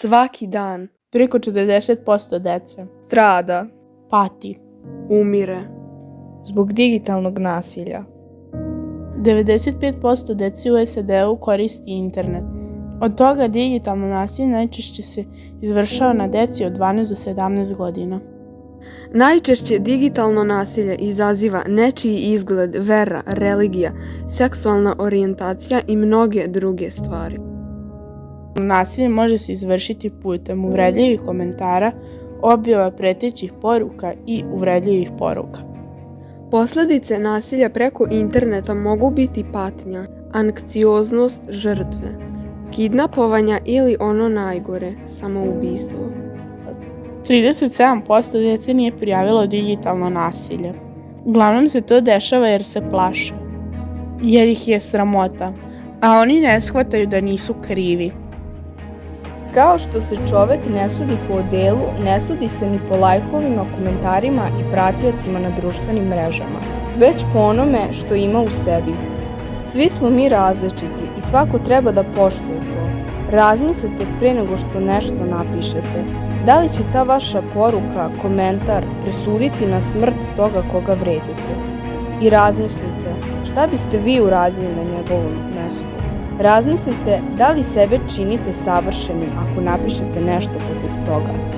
Svaki dan Preko 40% dece strada pati. umire. zbog digitalnog nasilja. 95% dece u SAD-u koristi internet. Od toga digitalno nasilje najčešće se izvršava na deci od 12 do 17 godina. Najčešće digitalno nasilje izaziva nečiji izgled, vera, religija, seksualna orijentacija i mnoge druge stvari. Nasilje može se izvršiti putem uvredljivih komentara, objava pretećih poruka i uvredljivih poruka. Posljedice nasilja preko interneta mogu biti patnja, anksioznost žrtve, kidnapovanja ili ono najgore, samoubistvo. 37% djece nije prijavilo digitalno nasilje. Uglavnom se to dešava jer se plaše, jer ih je sramota, a oni ne shvataju da nisu krivi. Kao što se čovek ne sudi po odelu, ne sudi se ni po lajkovima, komentarima i pratiocima na društvenim mrežama, već po onome što ima u sebi. Svi smo mi različiti i svako treba da poštuje to. Razmislite pre nego što nešto napišete. Da li će ta vaša poruka, komentar presuditi na smrt toga koga vređate? I razmislite šta biste vi uradili na njegovom mestu. Razmislite da li sebe činite savršenim ako napišete nešto poput toga.